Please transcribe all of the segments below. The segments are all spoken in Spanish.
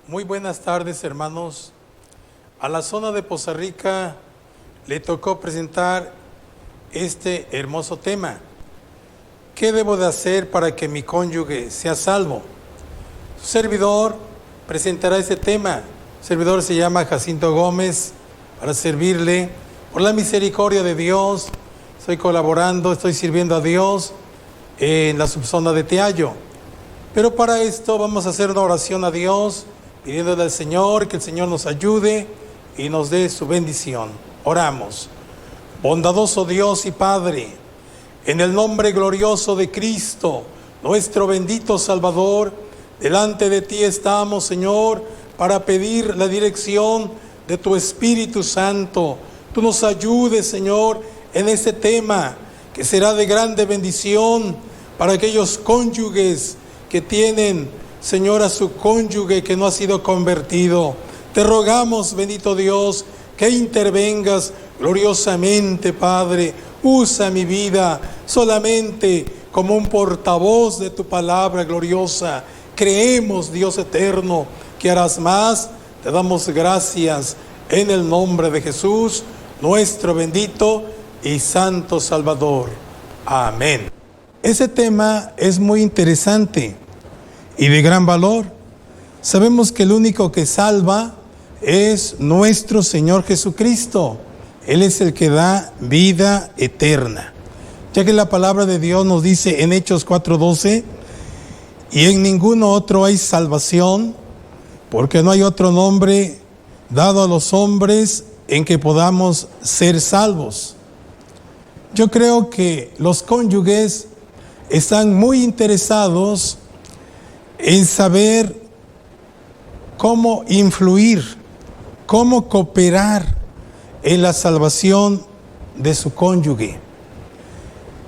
Muy buenas tardes, hermanos. A la zona de Poza Rica le tocó presentar este hermoso tema. ¿Qué debo de hacer para que mi cónyuge sea salvo? Su servidor presentará este tema. El servidor se llama Jacinto Gómez, para servirle. Por la misericordia de Dios, estoy colaborando, estoy sirviendo a Dios en la subzona de Teayo. Pero para esto vamos a hacer una oración a Dios, pidiéndole al Señor que el Señor nos ayude y nos dé su bendición. Oramos. Bondadoso Dios y Padre, en el nombre glorioso de Cristo, nuestro bendito Salvador, delante de ti estamos, Señor, para pedir la dirección de tu Espíritu Santo. Tú nos ayudes, Señor, en este tema que será de grande bendición para aquellos cónyuges que tienen, Señor, a su cónyuge que no ha sido convertido. Te rogamos, bendito Dios, que intervengas gloriosamente, Padre. Usa mi vida solamente como un portavoz de tu palabra gloriosa. Creemos, Dios eterno, que harás más. Te damos gracias en el nombre de Jesús, nuestro bendito y santo Salvador. Amén. Ese tema es muy interesante y de gran valor. Sabemos que el único que salva es nuestro Señor Jesucristo. Él es el que da vida eterna. Ya que la palabra de Dios nos dice en Hechos 4:12, y en ninguno otro hay salvación, porque no hay otro nombre dado a los hombres en que podamos ser salvos. Yo creo que los cónyuges están muy interesados en saber cómo influir, cómo cooperar en la salvación de su cónyuge.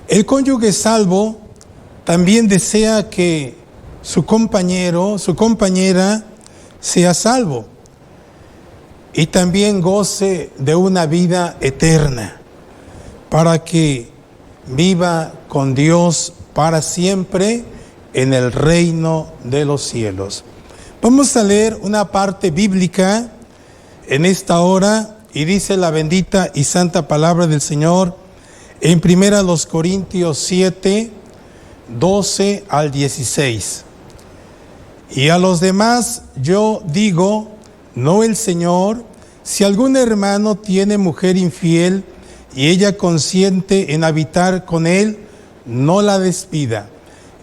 El cónyuge salvo también desea que su compañero, su compañera sea salvo y también goce de una vida eterna para que viva con Dios para siempre en el reino de los cielos. Vamos a leer una parte bíblica en esta hora y dice la bendita y santa palabra del Señor en 1 Corintios 7, 12 al 16. Y a los demás yo digo, no el Señor, si algún hermano tiene mujer infiel y ella consiente en habitar con él, no la despida.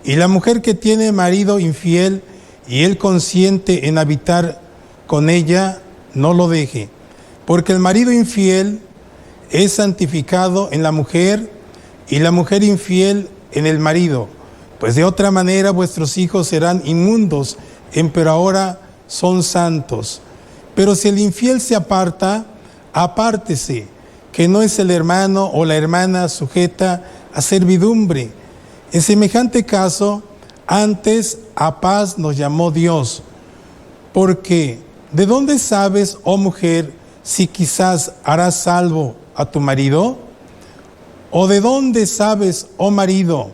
Y la mujer que tiene marido infiel y él consiente en habitar con ella, no lo deje. Porque el marido infiel es santificado en la mujer y la mujer infiel en el marido. Pues de otra manera vuestros hijos serán inmundos, pero ahora son santos. Pero si el infiel se aparta, apártese, que no es el hermano o la hermana sujeta a servidumbre. En semejante caso, antes a paz nos llamó Dios. Porque, ¿de dónde sabes, oh mujer, si quizás harás salvo a tu marido? ¿O de dónde sabes, oh marido,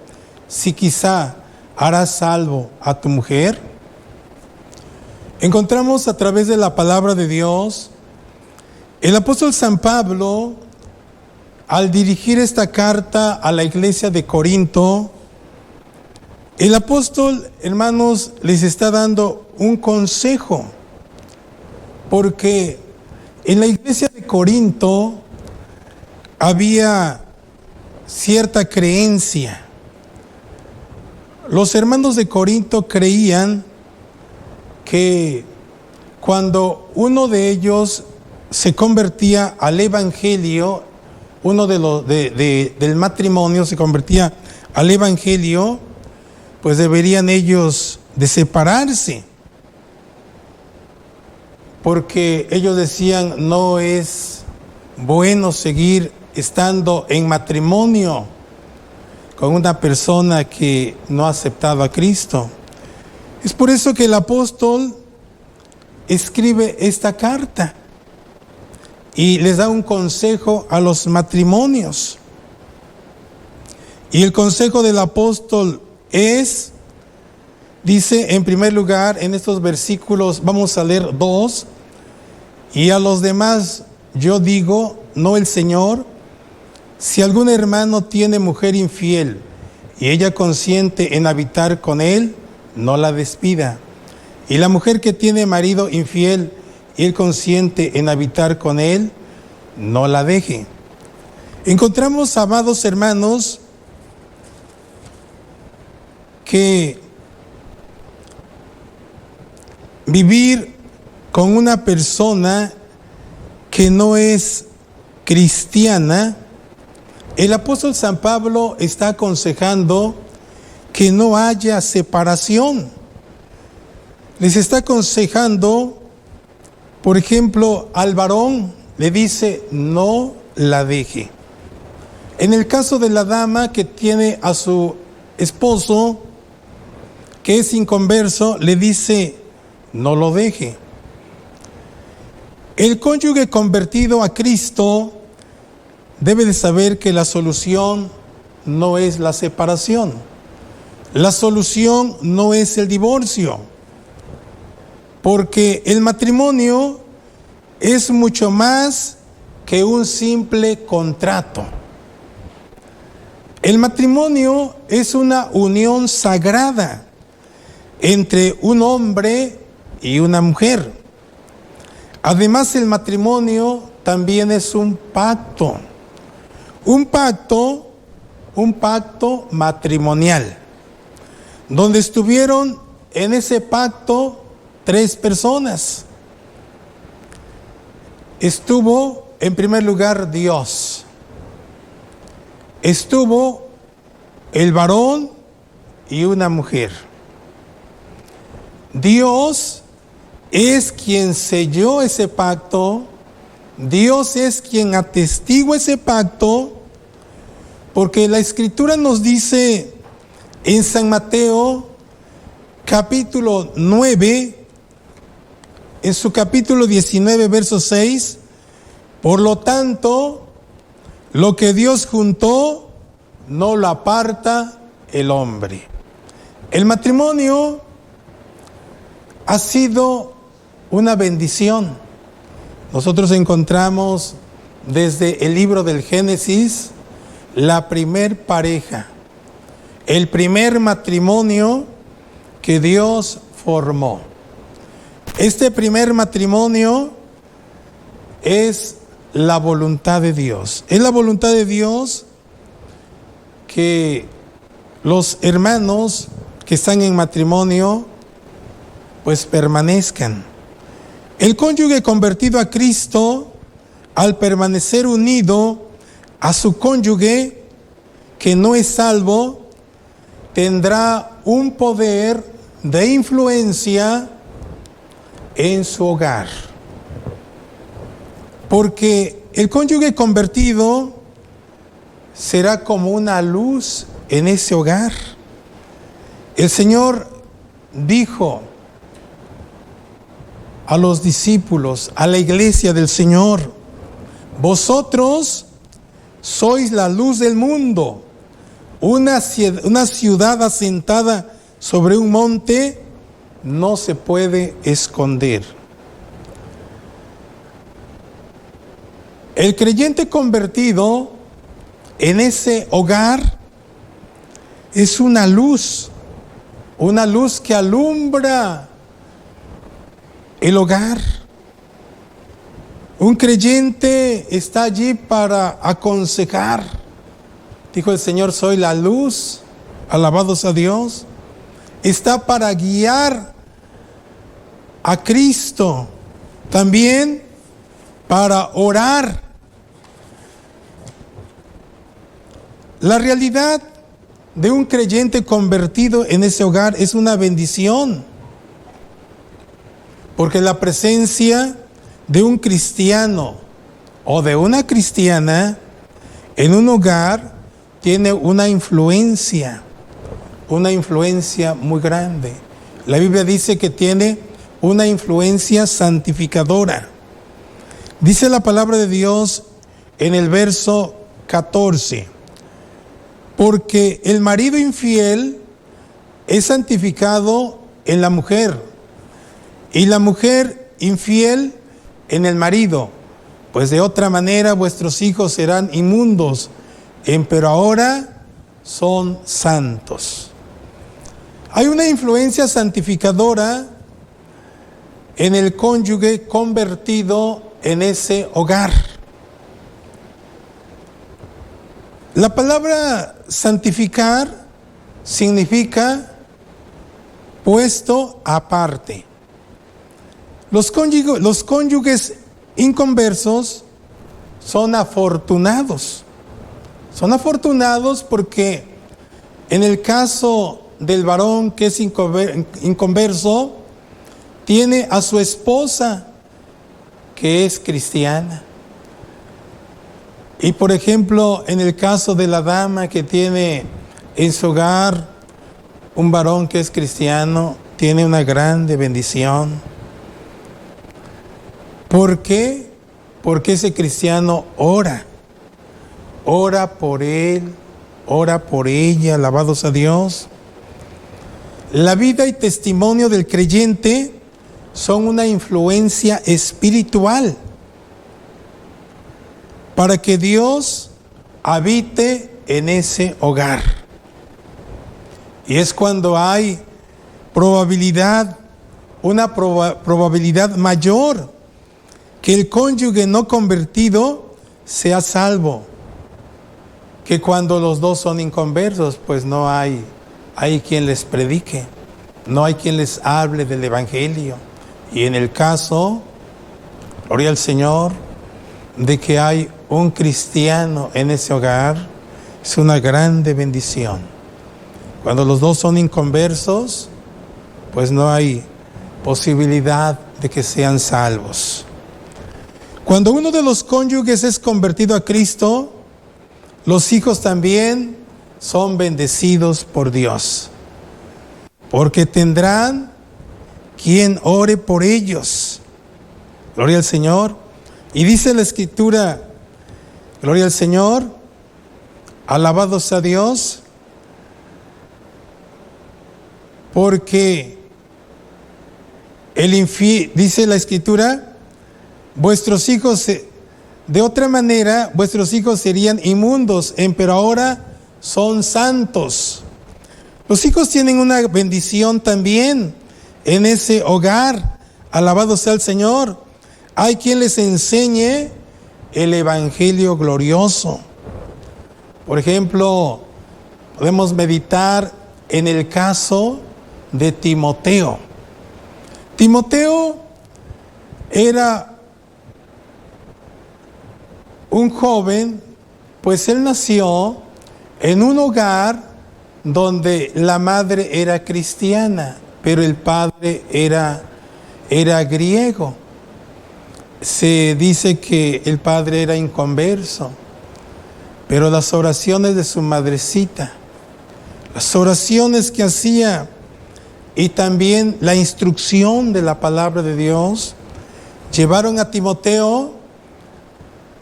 si quizá harás salvo a tu mujer? Encontramos a través de la palabra de Dios, el apóstol San Pablo, al dirigir esta carta a la iglesia de Corinto, el apóstol, hermanos, les está dando un consejo, porque en la iglesia de Corinto había cierta creencia. Los hermanos de Corinto creían que cuando uno de ellos se convertía al evangelio, uno del matrimonio se convertía al evangelio, pues deberían ellos de separarse, porque ellos decían, no es bueno seguir estando en matrimonio con una persona que no ha aceptado a Cristo. Es por eso que el apóstol escribe esta carta y les da un consejo a los matrimonios. Y el consejo del apóstol es Dice en primer lugar en estos versículos, vamos a leer 2, y a los demás yo digo, no el Señor, si algún hermano tiene mujer infiel y ella consiente en habitar con él, no la despida. Y la mujer que tiene marido infiel y él consiente en habitar con él, no la deje. Encontramos, amados hermanos, que vivir con una persona que no es cristiana, el apóstol San Pablo está aconsejando que no haya separación. Les está aconsejando, por ejemplo, al varón le dice, no la deje. En el caso de la dama que tiene a su esposo, que es inconverso, le dice, no lo deje. El cónyuge convertido a Cristo debe de saber que la solución no es la separación. La solución no es el divorcio, porque el matrimonio es mucho más que un simple contrato. El matrimonio es una unión sagrada entre un hombre y una mujer. Además, el matrimonio también es un pacto matrimonial, donde estuvieron en ese pacto 3 personas. Estuvo en primer lugar Dios, estuvo el varón y una mujer. Dios es quien selló ese pacto, Dios es quien atestigua ese pacto, porque la Escritura nos dice en San Mateo, capítulo 9, en su capítulo 19, verso 6, por lo tanto, lo que Dios juntó, no lo aparta el hombre. El matrimonio ha sido una bendición. Nosotros encontramos desde el libro del Génesis la primer pareja, el primer matrimonio que Dios formó. Este primer matrimonio es la voluntad de Dios. Es la voluntad de Dios que los hermanos que están en matrimonio pues permanezcan. El cónyuge convertido a Cristo, al permanecer unido a su cónyuge que no es salvo, tendrá un poder de influencia en su hogar. Porque el cónyuge convertido será como una luz en ese hogar. El Señor dijo a los discípulos, a la iglesia del Señor, vosotros sois la luz del mundo. Una ciudad asentada sobre un monte no se puede esconder. El creyente convertido en ese hogar es una luz que alumbra el hogar. Un creyente está allí para aconsejar. Dijo el Señor, soy la luz, alabados a Dios. Está para guiar a Cristo, también para orar. La realidad de un creyente convertido en ese hogar es una bendición, porque la presencia de un cristiano o de una cristiana en un hogar tiene una influencia muy grande. La Biblia dice que tiene una influencia santificadora. Dice la palabra de Dios en el verso 14, porque el marido infiel es santificado en la mujer, y la mujer infiel en el marido, pues de otra manera vuestros hijos serán inmundos, pero ahora son santos. Hay una influencia santificadora en el cónyuge convertido en ese hogar. La palabra santificar significa puesto aparte. Los cónyuges inconversos son afortunados. Son afortunados porque en el caso del varón que es inconverso, tiene a su esposa que es cristiana. Y por ejemplo, en el caso de la dama que tiene en su hogar un varón que es cristiano, tiene una grande bendición. ¿Por qué? Porque ese cristiano ora por él, ora por ella, alabados a Dios. La vida y testimonio del creyente son una influencia espiritual para que Dios habite en ese hogar. Y es cuando hay una probabilidad mayor que el cónyuge no convertido sea salvo, que cuando los dos son inconversos, pues no hay quien les predique, no hay quien les hable del evangelio. Y en el caso, gloria al Señor, de que hay un cristiano en ese hogar, es una grande bendición. Cuando los dos son inconversos, pues no hay posibilidad de que sean salvos. Cuando uno de los cónyuges es convertido a Cristo, los hijos también son bendecidos por Dios, porque tendrán quien ore por ellos. Gloria al Señor. Y dice la Escritura, gloria al Señor, alabados a Dios, porque dice la Escritura, vuestros hijos, de otra manera, vuestros hijos serían inmundos, pero ahora son santos. Los hijos tienen una bendición también en ese hogar, alabado sea el Señor. Hay quien les enseñe el evangelio glorioso. Por ejemplo, podemos meditar en el caso de Timoteo. Timoteo era un joven, pues él nació en un hogar donde la madre era cristiana, pero el padre era griego. Se dice que el padre era inconverso, pero las oraciones de su madrecita, las oraciones que hacía y también la instrucción de la palabra de Dios llevaron a Timoteo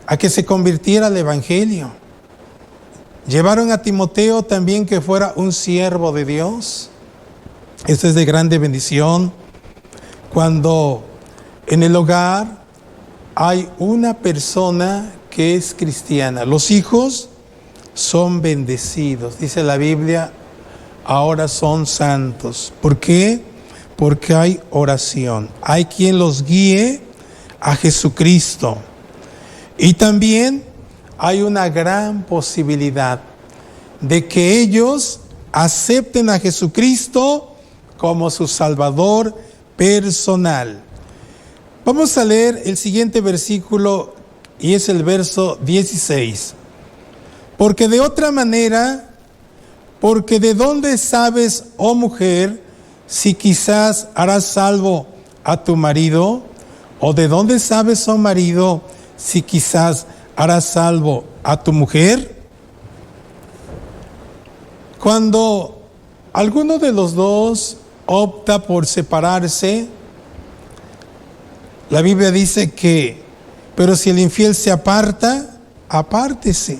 a que se convirtiera al evangelio. Llevaron a Timoteo también que fuera un siervo de Dios. Esto es de grande bendición cuando en el hogar hay una persona que es cristiana. Los hijos son bendecidos. Dice la Biblia, ahora son santos. ¿Por qué? Porque hay oración. Hay quien los guíe a Jesucristo. Y también hay una gran posibilidad de que ellos acepten a Jesucristo como su Salvador personal. Vamos a leer el siguiente versículo y es el verso 16. Porque de otra manera, porque de dónde sabes, oh mujer, si quizás harás salvo a tu marido, o de dónde sabes, oh marido, si quizás harás salvo a tu mujer. Cuando alguno de los dos opta por separarse, la Biblia dice que, pero si el infiel se aparta, apártese,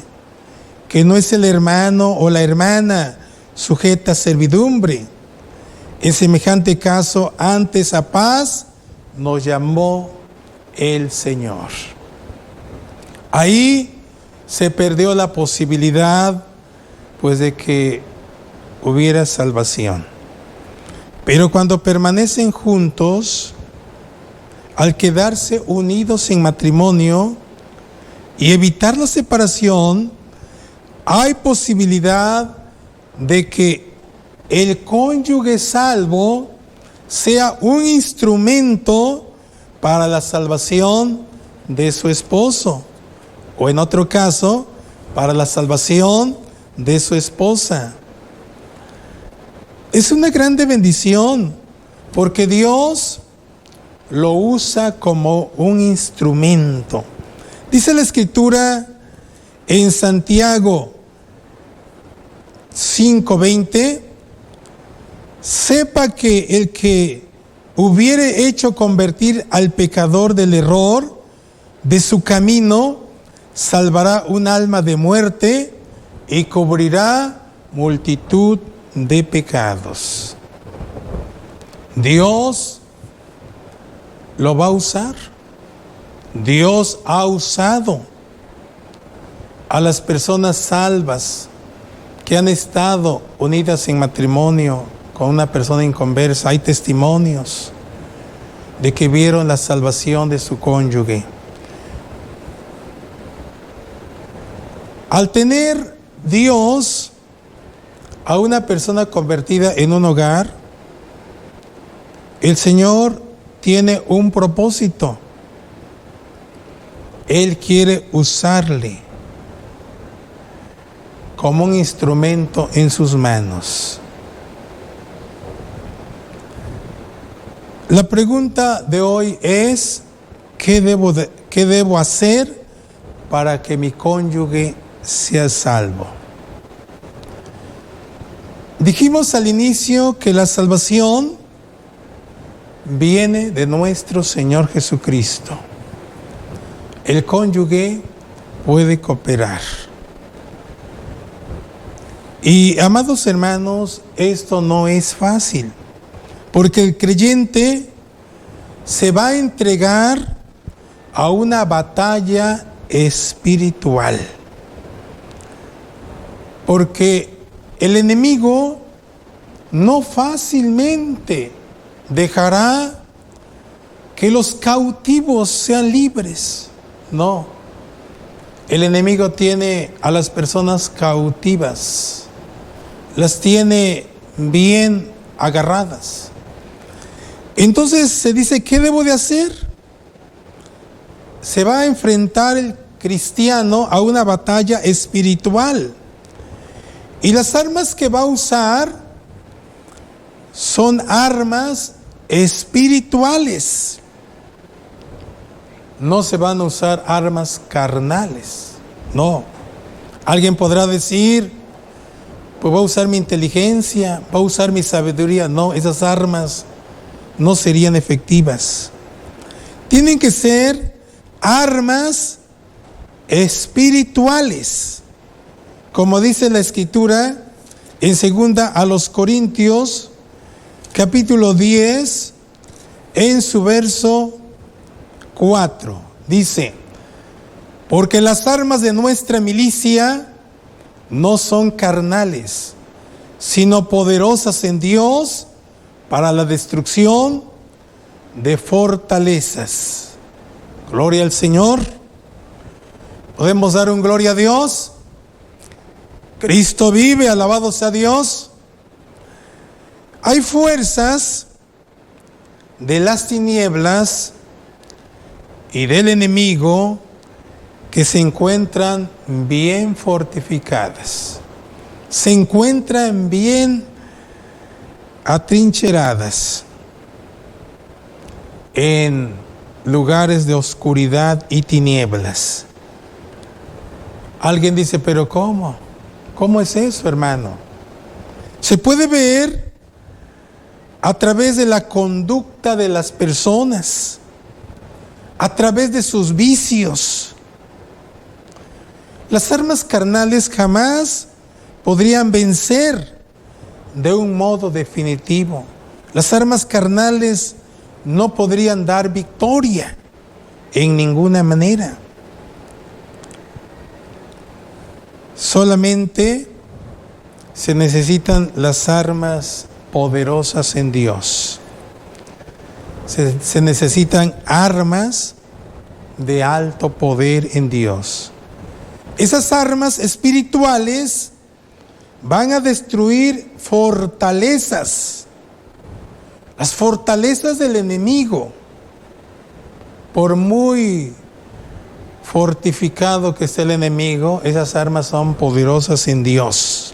que no es el hermano o la hermana sujeta a servidumbre. En semejante caso, antes a paz nos llamó el Señor. Ahí se perdió la posibilidad, pues, de que hubiera salvación. Pero cuando permanecen juntos, al quedarse unidos en matrimonio y evitar la separación, hay posibilidad de que el cónyuge salvo sea un instrumento para la salvación de su esposo, o en otro caso, para la salvación de su esposa. Es una grande bendición, porque Dios lo usa como un instrumento. Dice la Escritura en Santiago 5:20, sepa que el que hubiere hecho convertir al pecador del error de su camino, salvará un alma de muerte y cubrirá multitud de pecados. Dios lo va a usar. Dios ha usado a las personas salvas que han estado unidas en matrimonio con una persona inconversa. Hay testimonios de que vieron la salvación de su cónyuge. Al tener Dios a una persona convertida en un hogar, el Señor tiene un propósito. Él quiere usarle como un instrumento en sus manos. La pregunta de hoy es, ¿qué debo hacer para que mi cónyuge sea salvo? Dijimos al inicio que la salvación viene de nuestro Señor Jesucristo. El cónyuge puede cooperar. Y, amados hermanos, esto no es fácil, porque el creyente se va a entregar a una batalla espiritual. Porque el enemigo no fácilmente dejará que los cautivos sean libres. No. El enemigo tiene a las personas cautivas, las tiene bien agarradas. Entonces se dice, ¿qué debo de hacer? Se va a enfrentar el cristiano a una batalla espiritual. Y las armas que va a usar son armas espirituales. No se van a usar armas carnales. No. Alguien podrá decir, pues voy a usar mi inteligencia, voy a usar mi sabiduría. No, esas armas no serían efectivas. Tienen que ser armas espirituales. Como dice la Escritura en 2 Corintios, capítulo 10, en su verso 4, dice, porque las armas de nuestra milicia no son carnales, sino poderosas en Dios para la destrucción de fortalezas. Gloria al Señor. ¿Podemos dar un gloria a Dios? Cristo vive, alabado sea Dios. Hay fuerzas de las tinieblas y del enemigo que se encuentran bien fortificadas, se encuentran bien atrincheradas en lugares de oscuridad y tinieblas. Alguien dice, pero ¿cómo? ¿Cómo es eso, hermano? Se puede ver a través de la conducta de las personas, a través de sus vicios. Las armas carnales jamás podrían vencer de un modo definitivo. Las armas carnales no podrían dar victoria en ninguna manera. Solamente se necesitan las armas poderosas en Dios. Se necesitan armas de alto poder en Dios. Esas armas espirituales van a destruir fortalezas, las fortalezas del enemigo. Por muy fortificado que esté el enemigo, esas armas son poderosas en Dios.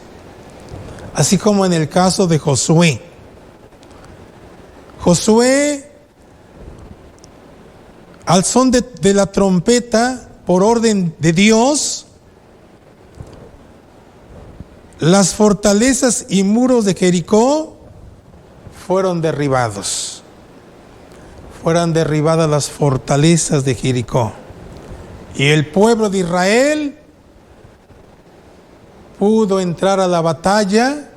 Así como en el caso de Josué. Josué, al son de la trompeta, por orden de Dios, las fortalezas y muros de Jericó fueron derribados. Fueron derribadas las fortalezas de Jericó. Y el pueblo de Israel pudo entrar a la batalla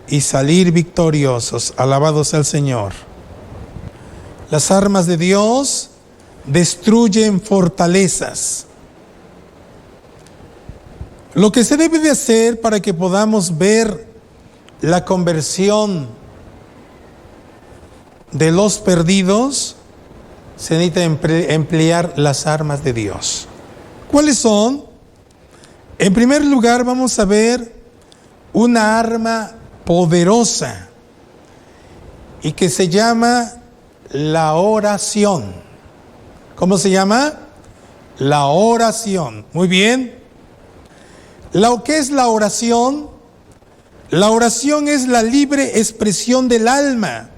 y salir victoriosos. Alabados al Señor. Las armas de Dios destruyen fortalezas. Lo que se debe de hacer para que podamos ver la conversión de los perdidos, se necesita emplear las armas de Dios. ¿Cuáles son? En primer lugar, vamos a ver una arma poderosa y que se llama la oración. ¿Cómo se llama? La oración. Muy bien. ¿Lo que es la oración? La oración es la libre expresión del alma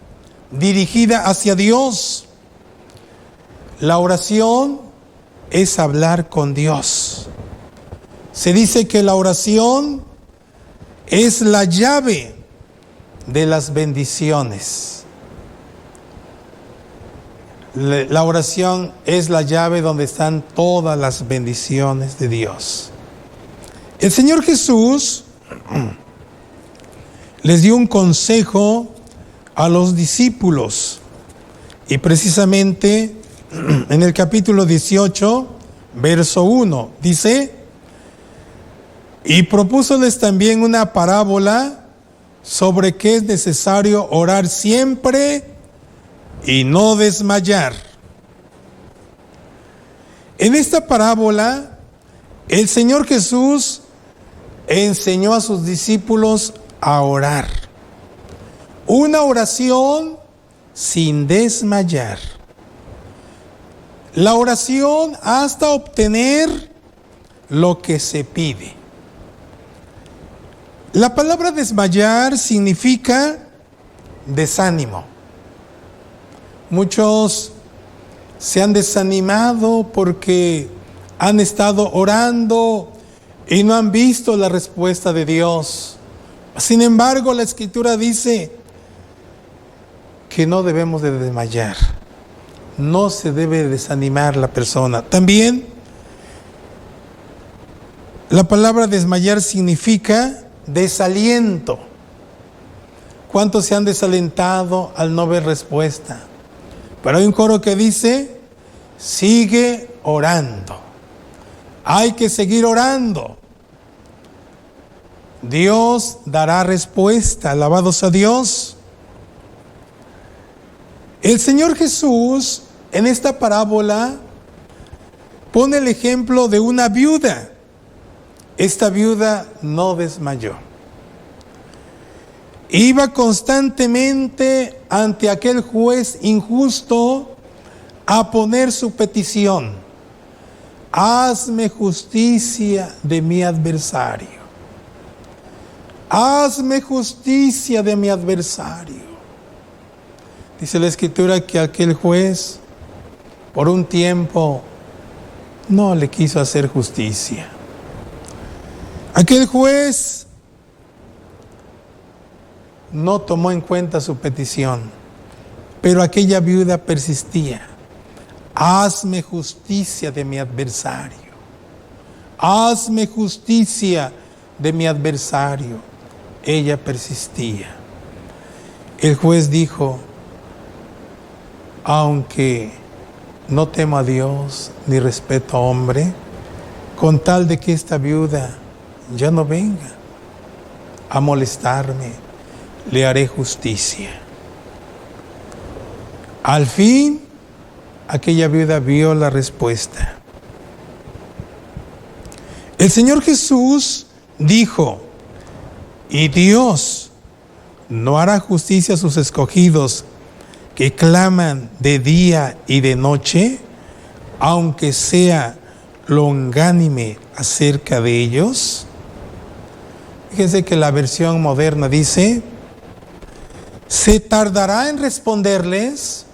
dirigida hacia Dios. La oración es hablar con Dios. Se dice que la oración es la llave de las bendiciones. La oración es la llave donde están todas las bendiciones de Dios. El Señor Jesús les dio un consejo a los discípulos y precisamente en el capítulo 18, verso 1, dice: y propúsoles también una parábola sobre que es necesario orar siempre y no desmayar. En esta parábola, el Señor Jesús enseñó a sus discípulos a orar. Una oración sin desmayar. La oración hasta obtener lo que se pide. La palabra desmayar significa desánimo. Muchos se han desanimado porque han estado orando y no han visto la respuesta de Dios. Sin embargo, la Escritura dice que no debemos de desmayar. No se debe desanimar la persona. También, la palabra desmayar significa desaliento. ¿Cuántos se han desalentado al no ver respuesta? Pero hay un coro que dice: sigue orando. Hay que seguir orando. Dios dará respuesta. Alabados a Dios. El Señor Jesús en esta parábola pone el ejemplo de una viuda. Esta viuda no desmayó. Iba constantemente ante aquel juez injusto a poner su petición: hazme justicia de mi adversario. Hazme justicia de mi adversario. Dice la Escritura que aquel juez por un tiempo no le quiso hacer justicia. Aquel juez no tomó en cuenta su petición, pero aquella viuda persistía: hazme justicia de mi adversario. Hazme justicia de mi adversario. Ella persistía. El juez dijo: aunque no temo a Dios ni respeto a hombre, con tal de que esta viuda ya no venga a molestarme, le haré justicia. Al fin, aquella viuda vio la respuesta. El Señor Jesús dijo: y Dios no hará justicia a sus escogidos que claman de día y de noche, aunque sea longánime acerca de ellos. Fíjense que la versión moderna dice: ¿se tardará en responderles?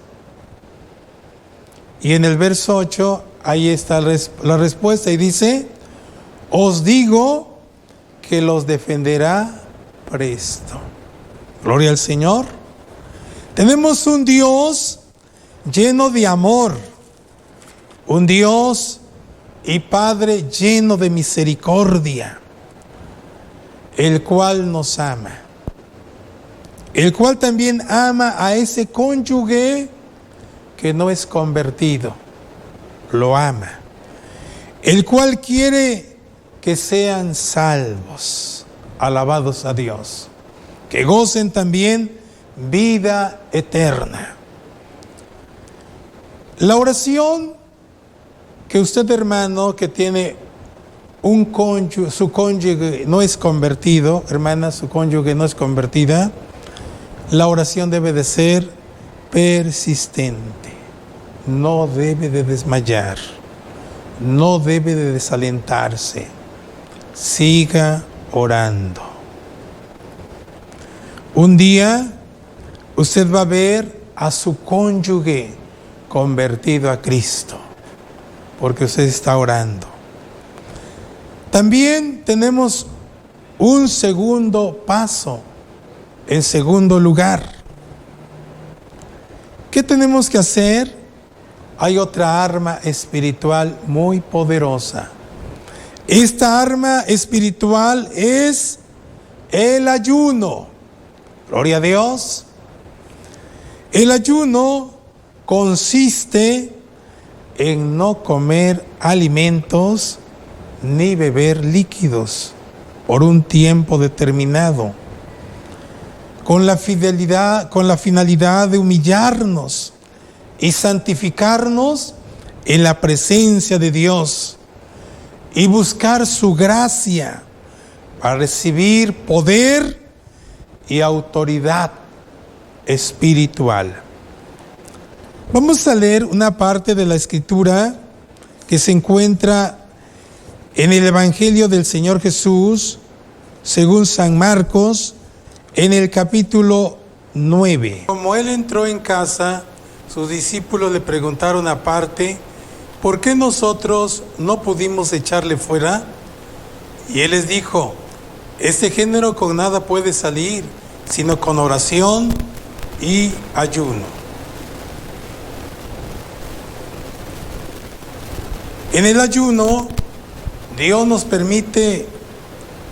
Y en el verso 8, ahí está la respuesta y dice: os digo que los defenderá presto. Gloria al Señor. Tenemos un Dios lleno de amor, un Dios y Padre lleno de misericordia, el cual nos ama, el cual también ama a ese cónyuge que no es convertido, lo ama, el cual quiere que sean salvos, alabados a Dios, que gocen también vida eterna. La oración que usted, hermano, que tiene un cónyuge, su cónyuge no es convertido, hermana, su cónyuge no es convertida, la oración debe de ser persistente, no debe de desmayar, no debe de desalentarse, siga orando. Un día usted va a ver a su cónyuge convertido a Cristo, porque usted está orando. También tenemos un segundo paso, en segundo lugar. ¿Qué tenemos que hacer? Hay otra arma espiritual muy poderosa. Esta arma espiritual es el ayuno. Gloria a Dios. El ayuno consiste en no comer alimentos ni beber líquidos por un tiempo determinado, con la finalidad de humillarnos y santificarnos en la presencia de Dios y buscar su gracia para recibir poder y autoridad espiritual. Vamos a leer una parte de la Escritura que se encuentra en el Evangelio del Señor Jesús, según San Marcos, en el capítulo 9. Como él entró en casa, sus discípulos le preguntaron aparte: ¿por qué nosotros no pudimos echarle fuera? Y él les dijo: este género con nada puede salir, sino con oración y ayuno. En el ayuno, Dios nos permite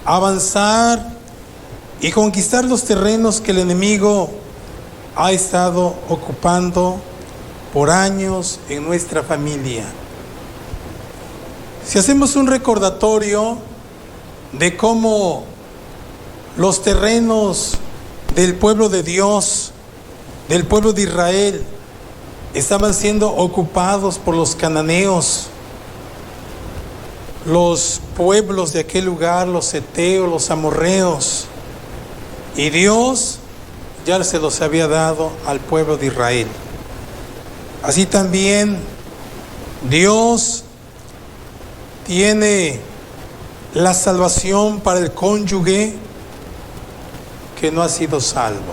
avanzar y conquistar los terrenos que el enemigo ha estado ocupando por años en nuestra familia. Si hacemos un recordatorio de cómo los terrenos del pueblo de Dios, del pueblo de Israel, estaban siendo ocupados por los cananeos, los pueblos de aquel lugar, los heteos, los amorreos, y Dios ya se los había dado al pueblo de Israel. Así también Dios tiene la salvación para el cónyuge que no ha sido salvo,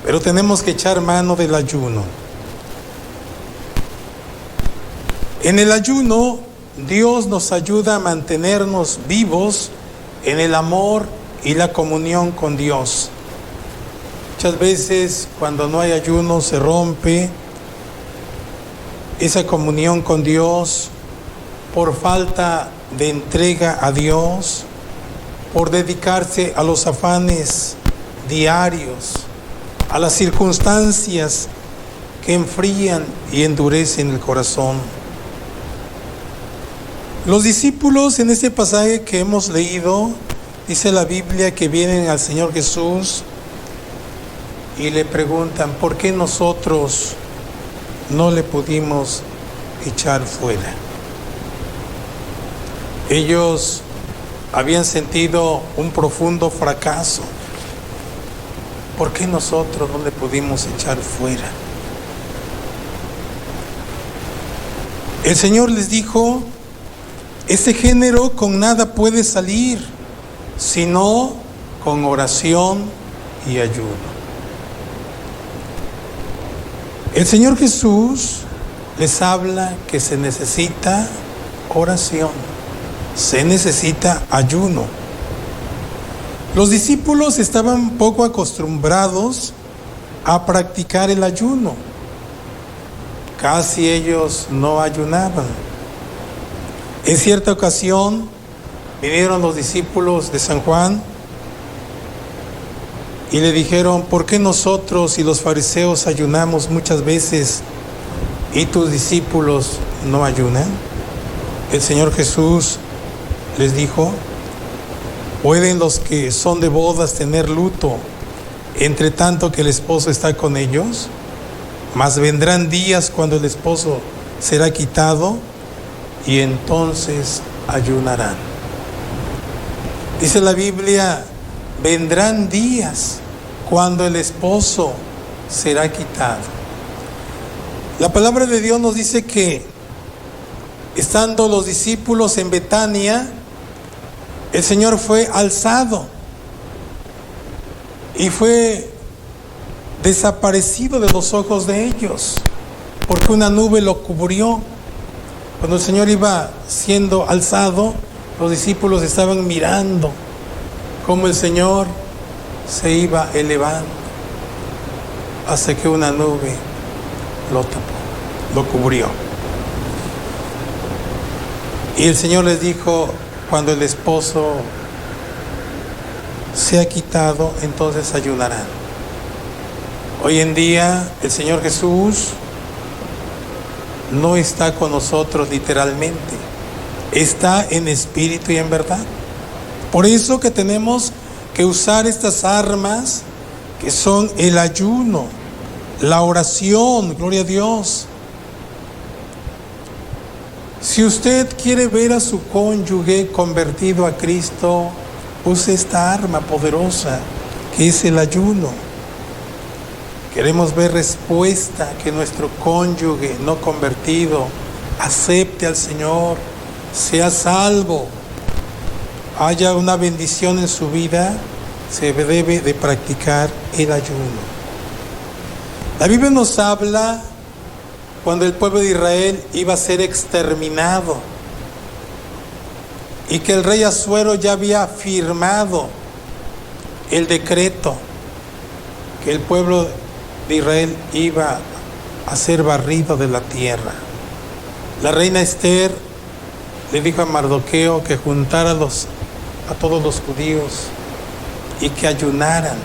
pero tenemos que echar mano del ayuno. En el ayuno, Dios nos ayuda a mantenernos vivos en el amor y la comunión con Dios. Muchas veces cuando no hay ayuno se rompe esa comunión con Dios por falta de entrega a Dios, por dedicarse a los afanes diarios, a las circunstancias que enfrían y endurecen el corazón. Los discípulos en este pasaje que hemos leído, dice la Biblia que vienen al Señor Jesús y le preguntan, ¿por qué nosotros no le pudimos echar fuera? Ellos habían sentido un profundo fracaso. ¿Por qué nosotros no le pudimos echar fuera? El Señor les dijo, este género con nada puede salir, sino con oración y ayuno. El Señor Jesús les habla que se necesita oración, se necesita ayuno. Los discípulos estaban poco acostumbrados a practicar el ayuno. Casi ellos no ayunaban. En cierta ocasión vinieron los discípulos de San Juan y le dijeron, ¿por qué nosotros y los fariseos ayunamos muchas veces y tus discípulos no ayunan? El Señor Jesús les dijo, ¿pueden los que son de bodas tener luto entre tanto que el esposo está con ellos? Mas vendrán días cuando el esposo será quitado y entonces ayunarán. Dice la Biblia, vendrán días cuando el esposo será quitado. La palabra de Dios nos dice que estando los discípulos en Betania, el Señor fue alzado y fue desaparecido de los ojos de ellos, porque una nube lo cubrió. Cuando el Señor iba siendo alzado, los discípulos estaban mirando cómo el Señor se iba elevando, hasta que una nube lo tapó, lo cubrió. Y el Señor les dijo, cuando el esposo sea quitado, entonces ayunarán. Hoy en día el Señor Jesús no está con nosotros literalmente, está en espíritu y en verdad. Por eso que tenemos que usar estas armas que son el ayuno, la oración, gloria a Dios. Si usted quiere ver a su cónyuge convertido a Cristo, use esta arma poderosa que es el ayuno. Queremos ver respuesta, que nuestro cónyuge no convertido acepte al Señor, sea salvo, haya una bendición en su vida. Se debe de practicar el ayuno. La Biblia nos habla cuando el pueblo de Israel iba a ser exterminado y que el rey Asuero ya había firmado el decreto que el pueblo de Israel iba a ser barrido de la tierra. La reina Esther le dijo a Mardoqueo que juntara a todos los judíos y que ayunaran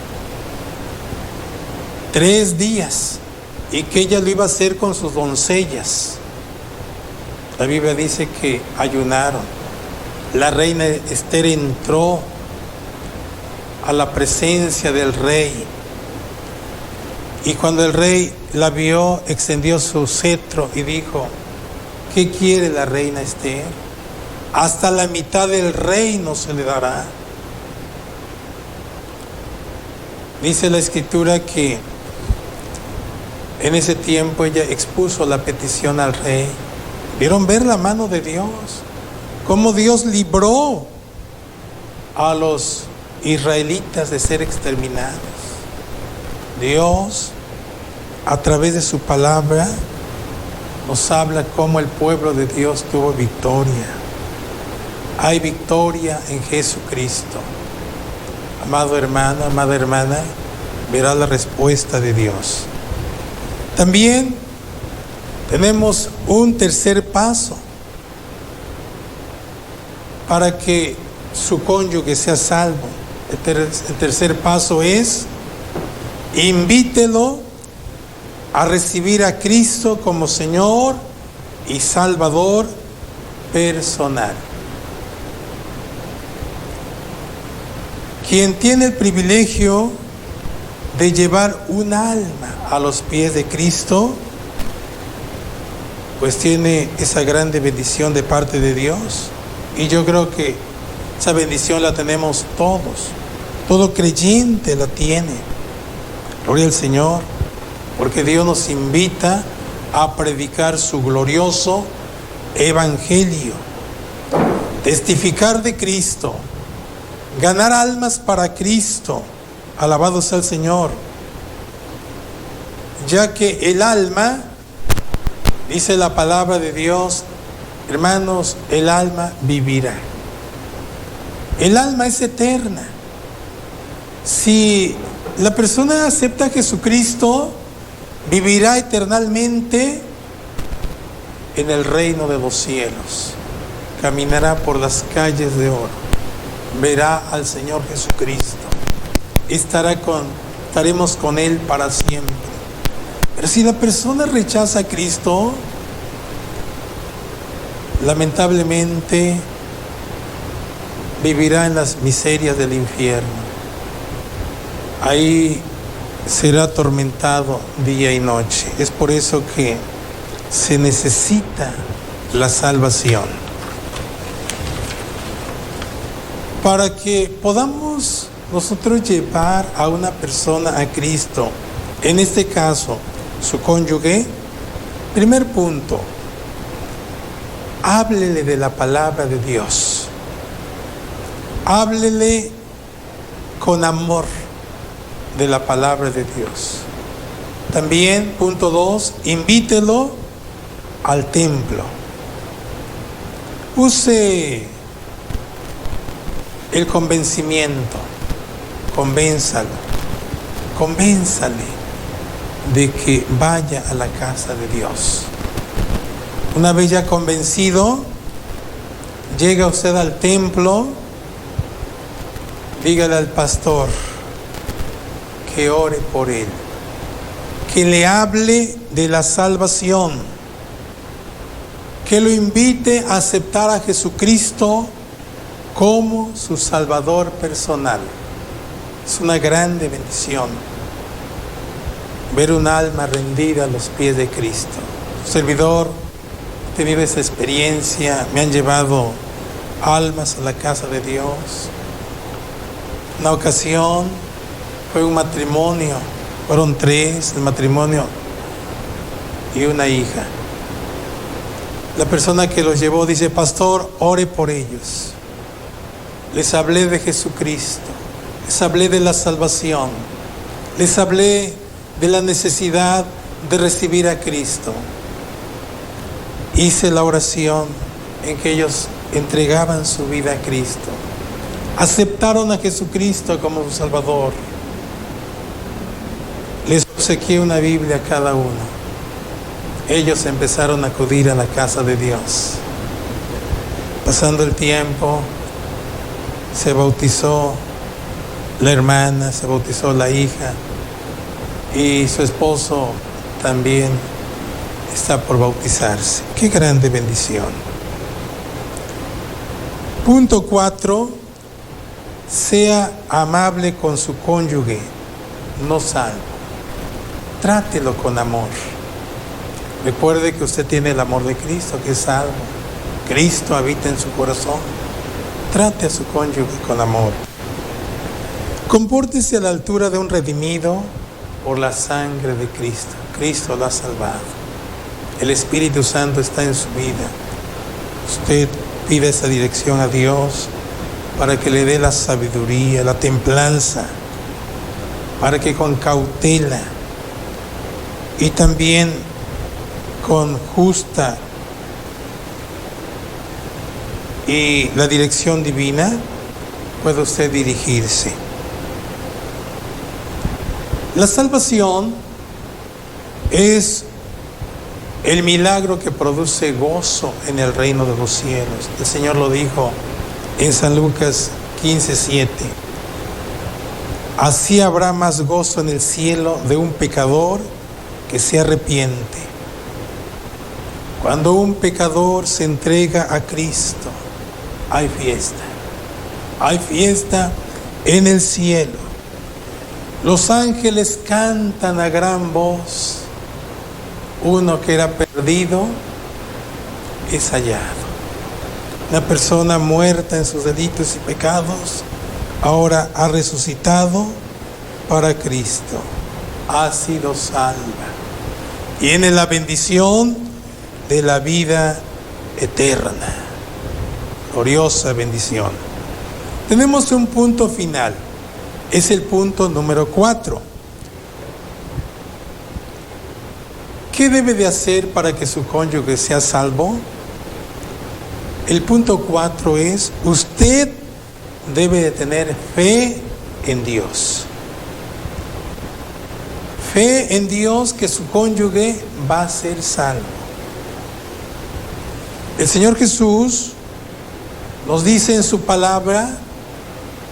3 días y que ella lo iba a hacer con sus doncellas. La Biblia dice que ayunaron. La reina Esther entró a la presencia del rey y cuando el rey la vio, extendió su cetro y dijo, ¿qué quiere la reina Esther? Hasta la mitad del reino se le dará. Dice la Escritura que en ese tiempo ella expuso la petición al rey. Vieron ver la mano de Dios, cómo Dios libró a los israelitas de ser exterminados. Dios, a través de su palabra, nos habla cómo el pueblo de Dios tuvo victoria. Hay victoria en Jesucristo. Amado hermano, amada hermana, verá la respuesta de Dios. También tenemos un tercer paso para que su cónyuge sea salvo. El tercer paso es invítelo a recibir a Cristo como Señor y Salvador personal. Quien tiene el privilegio de llevar un alma a los pies de Cristo, pues tiene esa grande bendición de parte de Dios. Y yo creo que esa bendición la tenemos todos. Todo creyente la tiene. Gloria al Señor, porque Dios nos invita a predicar su glorioso evangelio, testificar de Cristo, ganar almas para Cristo. Alabado sea el Señor. Ya que el alma, dice la palabra de Dios, hermanos, el alma vivirá. El alma es eterna. Si la persona acepta a Jesucristo, vivirá eternamente en el reino de los cielos. Caminará por las calles de oro. Verá al Señor Jesucristo. Estaremos con Él para siempre. Pero si la persona rechaza a Cristo, lamentablemente vivirá en las miserias del infierno. Ahí será atormentado día y noche. Es por eso que se necesita la salvación. Para que podamos nosotros llevar a una persona a Cristo, en este caso, su cónyuge, primer punto, háblele de la palabra de Dios. Háblele con amor de la palabra de Dios. También, punto 2, invítelo al templo. Use el convencimiento. Convénzale de que vaya a la casa de Dios. Una vez ya convencido, llega usted al templo, dígale al pastor que ore por él, que le hable de la salvación, que lo invite a aceptar a Jesucristo como su Salvador personal. Es una grande bendición ver un alma rendida a los pies de Cristo. Su servidor ha tenido esa experiencia, me han llevado almas a la casa de Dios. Una ocasión fue un matrimonio, fueron 3, el matrimonio y una hija. La persona que los llevó dice: pastor, ore por ellos. Les hablé de Jesucristo, les hablé de la salvación, les hablé de la necesidad de recibir a Cristo. Hice la oración en que ellos entregaban su vida a Cristo, aceptaron a Jesucristo como su Salvador. Les obsequié una Biblia a cada uno. Ellos empezaron a acudir a la casa de Dios. Pasando el tiempo, se bautizó la hermana, se bautizó la hija, y su esposo también está por bautizarse. ¡Qué grande bendición! Punto 4. Sea amable con su cónyuge, no salvo. Trátelo con amor. Recuerde que usted tiene el amor de Cristo, que es salvo. Cristo habita en su corazón. Trate a su cónyuge con amor. Compórtese a la altura de un redimido por la sangre de Cristo. Cristo lo ha salvado. El Espíritu Santo está en su vida. Usted pide esa dirección a Dios para que le dé la sabiduría, la templanza, para que con cautela y también con justa y la dirección divina pueda usted dirigirse. La salvación es el milagro que produce gozo en el reino de los cielos. El Señor lo dijo en San Lucas 15:7. Así habrá más gozo en el cielo de un pecador que se arrepiente. Cuando un pecador se entrega a Cristo, hay fiesta. Hay fiesta en el cielo. Los ángeles cantan a gran voz. Uno que era perdido es hallado. Una persona muerta en sus delitos y pecados ahora ha resucitado para Cristo. Ha sido salva. Tiene la bendición de la vida eterna. Gloriosa bendición. Tenemos un punto final. Es el punto número 4. ¿Qué debe de hacer para que su cónyuge sea salvo? El punto 4 es: usted debe de tener fe en Dios. Fe en Dios que su cónyuge va a ser salvo. El Señor Jesús nos dice en su palabra: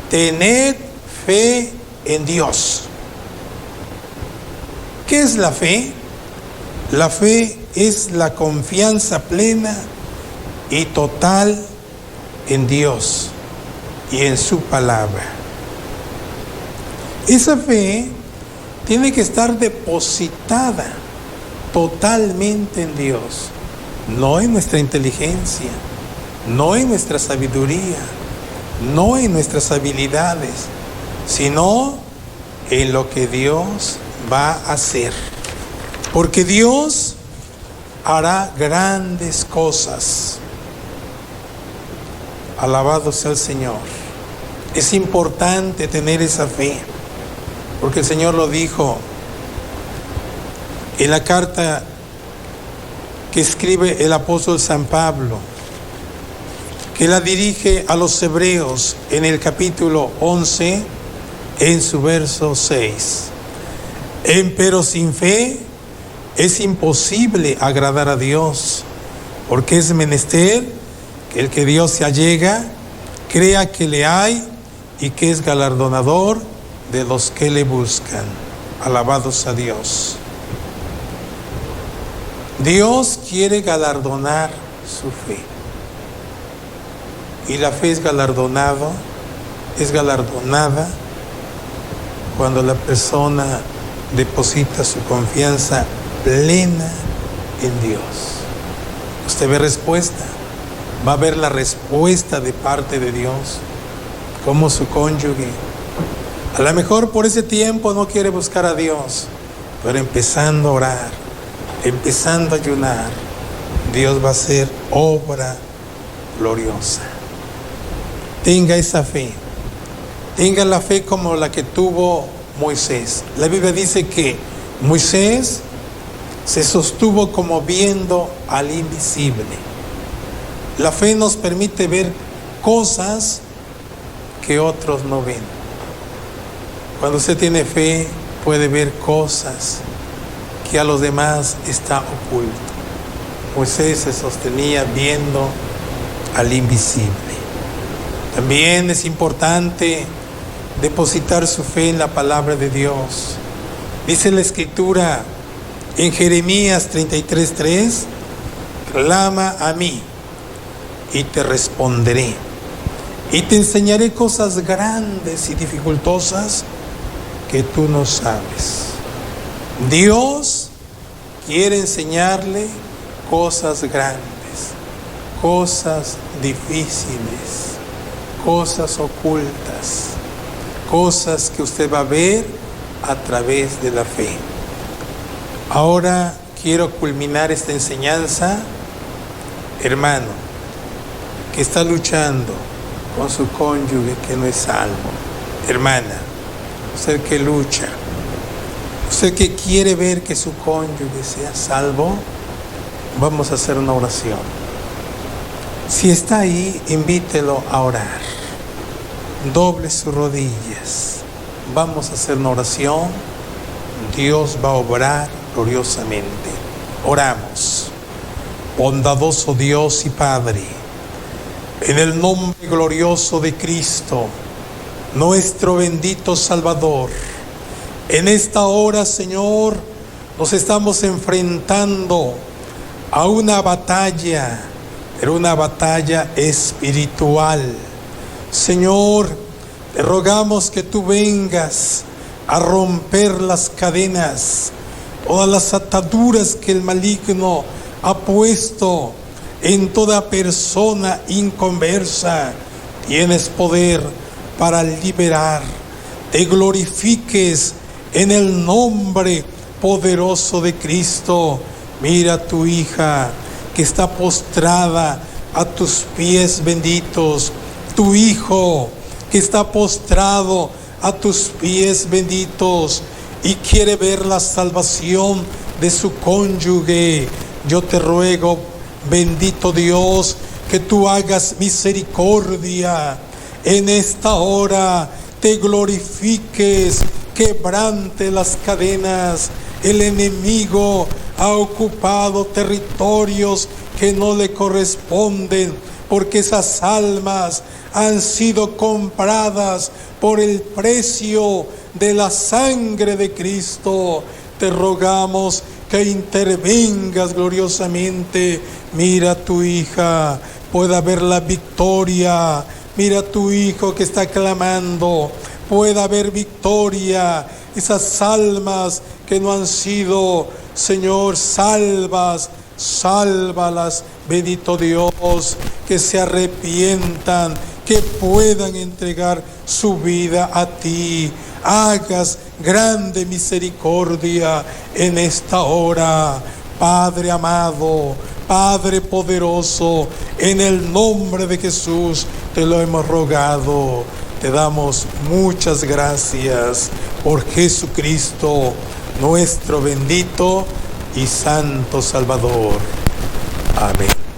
tened fe en Dios. ¿Qué es la fe? La fe es la confianza plena y total en Dios y en su palabra. Esa fe tiene que estar depositada totalmente en Dios, no en nuestra inteligencia, no en nuestra sabiduría, no en nuestras habilidades, sino en lo que Dios va a hacer. Porque Dios hará grandes cosas. Alabado sea el Señor. Es importante tener esa fe, porque el Señor lo dijo en la carta que escribe el apóstol San Pablo, que la dirige a los hebreos en el capítulo 11, en su verso 6. Empero sin fe es imposible agradar a Dios, porque es menester que el que Dios se allega crea que le hay y que es galardonador de los que le buscan. Alabados a Dios. Dios quiere galardonar su fe. Y la fe es galardonada cuando la persona deposita su confianza plena en Dios. Usted ve respuesta, va a ver la respuesta de parte de Dios, como su cónyuge. A lo mejor por ese tiempo no quiere buscar a Dios, pero empezando a orar, empezando a ayunar, Dios va a hacer obra gloriosa. Tenga esa fe, tenga la fe como la que tuvo Moisés. La Biblia dice que Moisés se sostuvo como viendo al invisible. La fe nos permite ver cosas que otros no ven. Cuando usted tiene fe, puede ver cosas que a los demás está oculto. Moisés se sostenía viendo al invisible. También es importante depositar su fe en la palabra de Dios. Dice la Escritura en Jeremías 33:3: clama a mí y te responderé, y te enseñaré cosas grandes y dificultosas que tú no sabes. Dios quiere enseñarle cosas grandes, cosas difíciles, cosas ocultas, cosas que usted va a ver a través de la fe. Ahora quiero culminar esta enseñanza, hermano, que está luchando con su cónyuge que no es salvo. Hermana, usted que lucha, usted que quiere ver que su cónyuge sea salvo, vamos a hacer una oración. Si está ahí, invítelo a orar. Doble sus rodillas. Vamos a hacer una oración. Dios va a obrar gloriosamente. Oramos. Bondadoso Dios y Padre, en el nombre glorioso de Cristo, nuestro bendito Salvador. En esta hora, Señor, nos estamos enfrentando a una batalla, pero una batalla espiritual. Señor, te rogamos que tú vengas a romper las cadenas, todas las ataduras que el maligno ha puesto en toda persona inconversa. Tienes poder para liberar. Te glorifiques en el nombre poderoso de Cristo. Mira a tu hija que está postrada a tus pies benditos. Tu hijo que está postrado a tus pies benditos y quiere ver la salvación de su cónyuge. Yo te ruego, bendito Dios, que tú hagas misericordia en esta hora, te glorifiques, quebrante las cadenas. El enemigo ha ocupado territorios que no le corresponden, porque esas almas han sido compradas por el precio de la sangre de Cristo. Te rogamos que intervengas gloriosamente. Mira a tu hija, pueda ver la victoria. Mira a tu hijo que está clamando, pueda haber victoria. Esas almas que no han sido, Señor, salvas, sálvalas, bendito Dios, que se arrepientan, que puedan entregar su vida a ti. Hagas grande misericordia en esta hora, Padre amado, Padre poderoso, en el nombre de Jesús te lo hemos rogado. Te damos muchas gracias por Jesucristo, nuestro bendito y santo Salvador. Amén.